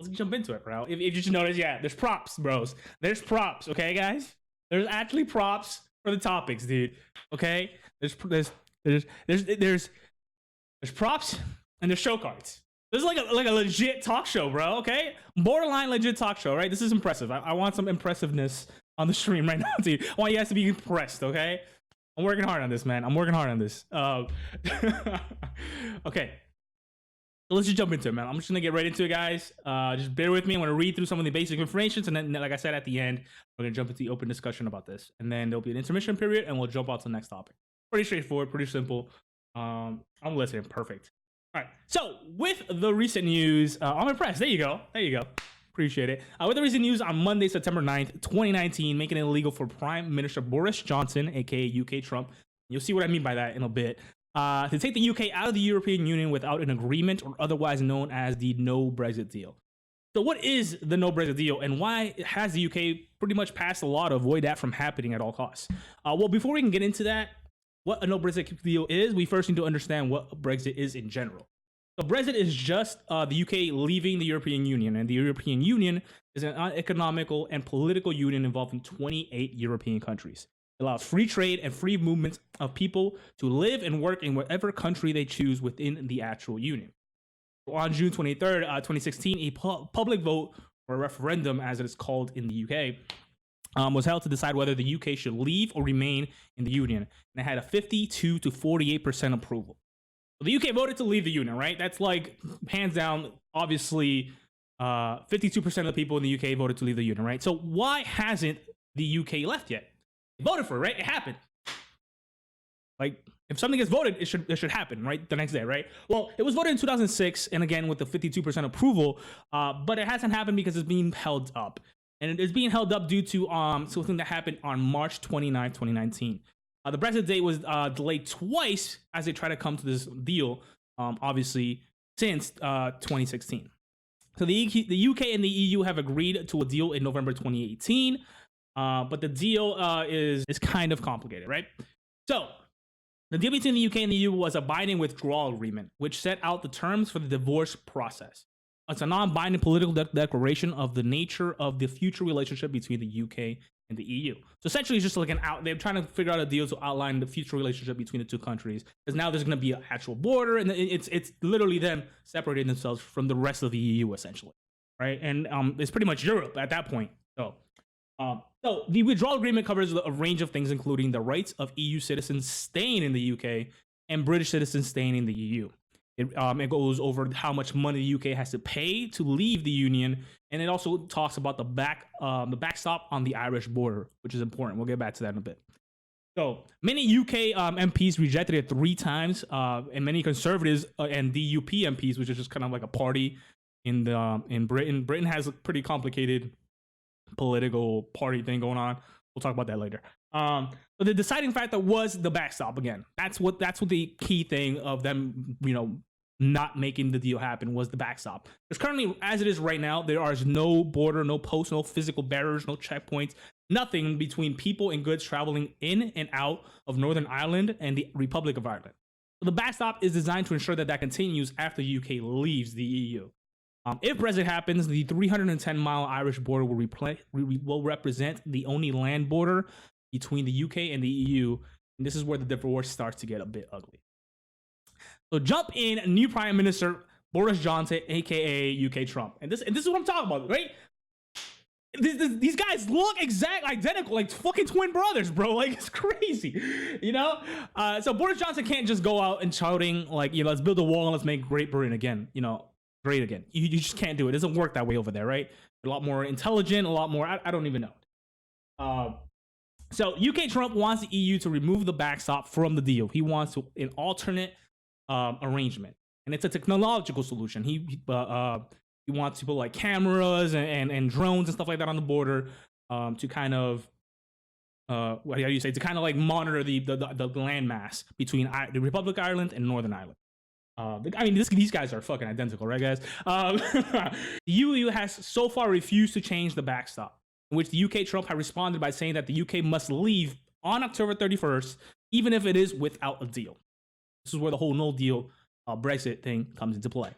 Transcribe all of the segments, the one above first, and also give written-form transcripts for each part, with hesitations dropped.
let's jump into it, bro. If you just notice, yeah, there's props, bros. There's props, okay, guys? There's actually props for the topics, dude. Okay? There's props and there's show cards. This is like a legit talk show, bro, okay? Borderline legit talk show, right? This is impressive. I want some impressiveness on the stream right now, dude. I want you guys to be impressed, okay? I'm working hard on this, man. I'm working hard on this. Okay. So let's just jump into it, man. I'm just gonna get right into it, guys. Just bear with me. I'm gonna read through some of the basic information, and then, like I said, at the end, we're gonna jump into the open discussion about this, and then there'll be an intermission period, and we'll jump on to the next topic. Pretty straightforward, pretty simple. I'm listening. Perfect. All right. So with the recent news, I'm impressed. There you go. There you go. Appreciate it. With the recent news on Monday, September 9th, 2019, making it illegal for Prime Minister Boris Johnson, aka UK Trump. You'll see what I mean by that in a bit. To take the UK out of the European Union without an agreement, or otherwise known as the no Brexit deal. So what is the no Brexit deal, and why has the UK pretty much passed a law to avoid that from happening at all costs? Well, before we can get into that, what a no Brexit deal is, we first need to understand what Brexit is in general. So Brexit is just the UK leaving the European Union, and the European Union is an economical and political union involving 28 European countries. It allows free trade and free movement of people to live and work in whatever country they choose within the actual union. On June 23rd, 2016, a public vote, or a referendum as it is called in the UK, was held to decide whether the UK should leave or remain in the union. And it had a 52 to 48% approval. So the UK voted to leave the union, right? That's like, hands down, obviously, 52% of the people in the UK voted to leave the union, right? So why hasn't the UK left yet? They voted for it, right? It happened. Like, if something gets voted, it should happen, right? The next day, right? Well, it was voted in 2006, and again, with the 52% approval, but it hasn't happened because it's being held up. And it is being held up due to something that happened on March 29, 2019. The Brexit date was delayed twice as they try to come to this deal, obviously, since 2016. So the UK and the EU have agreed to a deal in November 2018, but the deal is kind of complicated, right? So the deal between the UK and the EU was a binding withdrawal agreement, which set out the terms for the divorce process. It's a non-binding political declaration of the nature of the future relationship between the UK and the EU. So essentially, it's just like they're trying to figure out a deal to outline the future relationship between the two countries. Because now there's going to be an actual border, and it's literally them separating themselves from the rest of the EU, essentially, right? And it's pretty much Europe at that point. So the withdrawal agreement covers a range of things, including the rights of EU citizens staying in the UK and British citizens staying in the EU. It goes over how much money the UK has to pay to leave the union, and it also talks about the backstop on the Irish border, which is important. We'll get back to that in a bit. So many UK MPs rejected it 3 times, and many conservatives and DUP MPs, which is just kind of like a party in Britain. Britain has a pretty complicated political party thing going on. We'll talk about that later. But the deciding factor was the backstop again. That's what the key thing of them, not making the deal happen was the backstop. Because currently, as it is right now, there is no border, no post, no physical barriers, no checkpoints, nothing between people and goods traveling in and out of Northern Ireland and the Republic of Ireland. So the backstop is designed to ensure that continues after the UK leaves the EU. If Brexit happens, the 310-mile Irish border will represent the only land border between the UK and the EU, and this is where the divorce starts to get a bit ugly. So jump in, new Prime Minister Boris Johnson, aka UK Trump, and this is what I'm talking about, right? These guys look identical, like fucking twin brothers, bro. Like, it's crazy, So Boris Johnson can't just go out and shouting like, let's build a wall and let's make Great Britain again, great again. You just can't do it. It doesn't work that way over there, right? A lot more intelligent, a lot more, I don't even know. So UK Trump wants the EU to remove the backstop from the deal. He wants an alternate arrangement, and it's a technological solution. He wants to put like cameras and drones and stuff like that on the border to kind of what do you say, to kind of like monitor the landmass between the Republic of Ireland and Northern Ireland. These guys are fucking identical, right, guys? The EU has so far refused to change the backstop, in which the UK Trump had responded by saying that the UK must leave on October 31st, even if it is without a deal. This is where the whole no deal Brexit thing comes into play.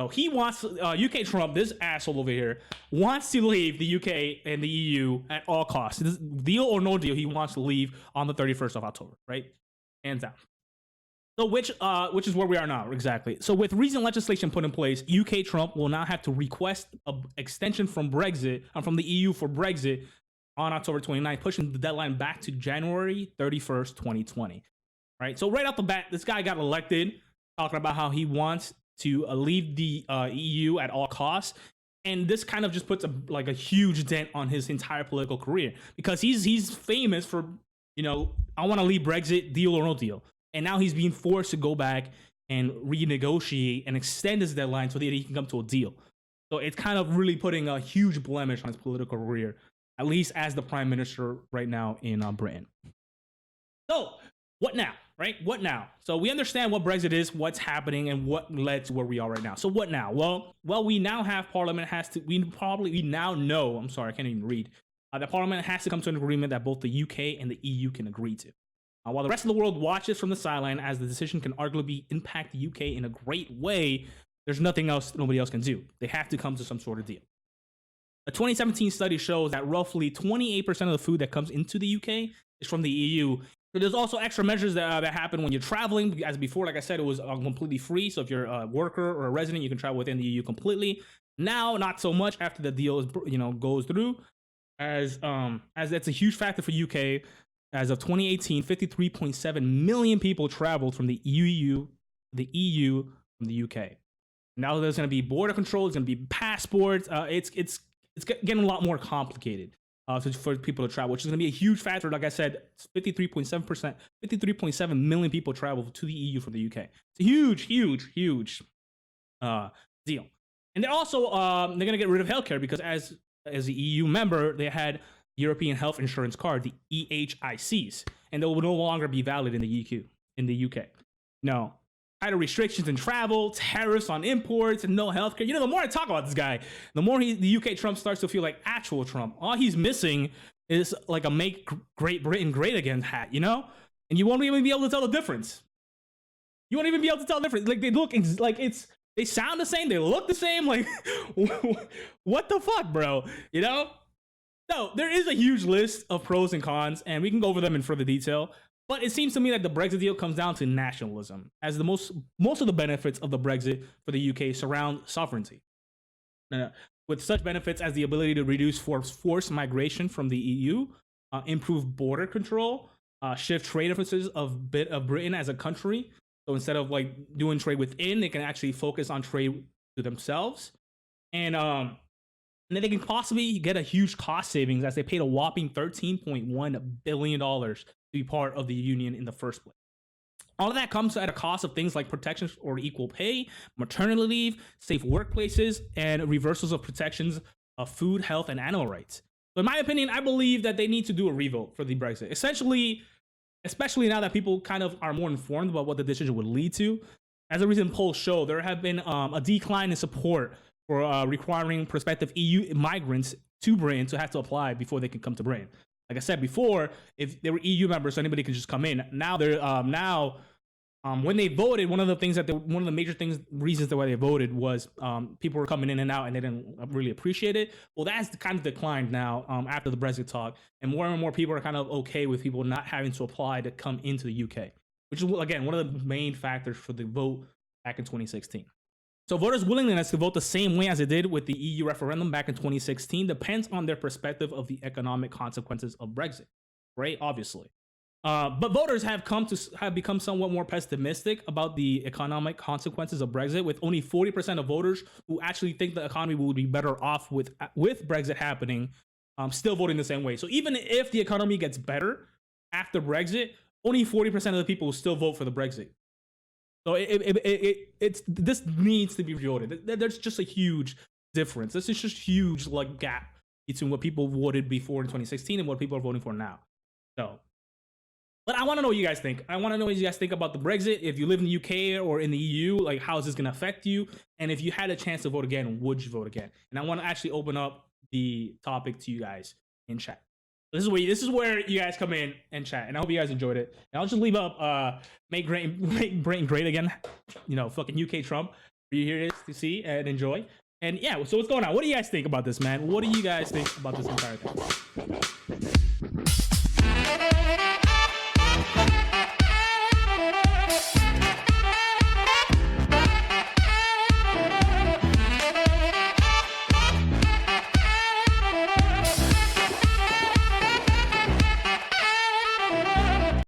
So he wants UK Trump, this asshole over here, wants to leave the UK and the EU at all costs. Deal or no deal, he wants to leave on the 31st of October, right? Hands down. So which is where we are now, exactly. So with recent legislation put in place, UK Trump will now have to request an extension from Brexit, from the EU for Brexit on October 29th, pushing the deadline back to January 31st, 2020. Right? So right off the bat, this guy got elected talking about how he wants to leave the EU at all costs. And this kind of just puts a huge dent on his entire political career, because he's famous for, I want to leave Brexit, deal or no deal. And now he's being forced to go back and renegotiate and extend his deadline so that he can come to a deal. So it's kind of really putting a huge blemish on his political career, at least as the prime minister right now in Britain. So what now, right? What now? So we understand what Brexit is, what's happening, and what led to where we are right now. So what now? Well, we now have Parliament we now know, I'm sorry, I can't even read, that Parliament has to come to an agreement that both the UK and the EU can agree to. While the rest of the world watches from the sideline as the decision can arguably impact the UK in a great way, there's nothing else nobody else can do. They have to come to some sort of deal. A 2017 study shows that roughly 28% of the food that comes into the UK is from the EU. So there's also extra measures that happen when you're traveling. As before, like I said, it was completely free. So if you're a worker or a resident, you can travel within the EU completely. Now, not so much after the deal is, goes through, as that's a huge factor for UK. As of 2018, 53.7 million people traveled from the EU from the UK. Now there's going to be border control. There's going to be passports. It's getting a lot more complicated for people to travel, which is going to be a huge factor. Like I said, 53.7 million people travel to the EU from the UK. It's a huge deal. And they're also they're going to get rid of healthcare, because as the EU member, they had European Health Insurance Card, the EHICs, and they will no longer be valid in the UK. No, tighter restrictions in travel, tariffs on imports, and no healthcare. The more I talk about this guy, the more the UK Trump starts to feel like actual Trump. All he's missing is like a "Make Great Britain Great Again" hat, and you won't even be able to tell the difference. You won't even be able to tell the difference. Like they sound the same, they look the same. Like, what the fuck, bro? So there is a huge list of pros and cons, and we can go over them in further detail. But it seems to me that the Brexit deal comes down to nationalism, as the most of the benefits of the Brexit for the UK surround sovereignty. With such benefits as the ability to reduce forced migration from the EU, improve border control, shift trade emphasis of Britain as a country. So instead of doing trade within, they can actually focus on trade to themselves. And then they can possibly get a huge cost savings, as they paid a whopping $13.1 billion to be part of the union in the first place. All of that comes at a cost of things like protections or equal pay, maternity leave, safe workplaces, and reversals of protections of food, health, and animal rights. So in my opinion, I believe that they need to do a revote for the Brexit. Essentially, especially now that people kind of are more informed about what the decision would lead to. As a recent polls show, there have been a decline in support for requiring prospective EU migrants to Britain to have to apply before they can come to Britain. Like I said before, if they were EU members, so anybody can just come in. Now they're when they voted, one of the major reasons why they voted was people were coming in and out and they didn't really appreciate it. Well, that's kind of declined now after the Brexit talk, and more people are kind of okay with people not having to apply to come into the UK, which is again one of the main factors for the vote back in 2016. So voters' willingness to vote the same way as they did with the EU referendum back in 2016 depends on their perspective of the economic consequences of Brexit, right? Obviously. But voters have become somewhat more pessimistic about the economic consequences of Brexit, with only 40% of voters who actually think the economy will be better off with Brexit happening, still voting the same way. So even if the economy gets better after Brexit, only 40% of the people will still vote for the Brexit. So this needs to be revoted. There's just a huge difference. This is just huge gap between what people voted before in 2016 and what people are voting for now. So, but I want to know what you guys think. I want to know what you guys think about the Brexit. If you live in the UK or in the EU, how is this going to affect you? And if you had a chance to vote again, would you vote again? And I want to actually open up the topic to you guys in chat. This is where you guys come in and chat, and I hope you guys enjoyed it. And I'll just leave up make Britain great again, fucking UK Trump. for you here to see and enjoy. And yeah, so what's going on? What do you guys think about this, man? What do you guys think about this entire thing?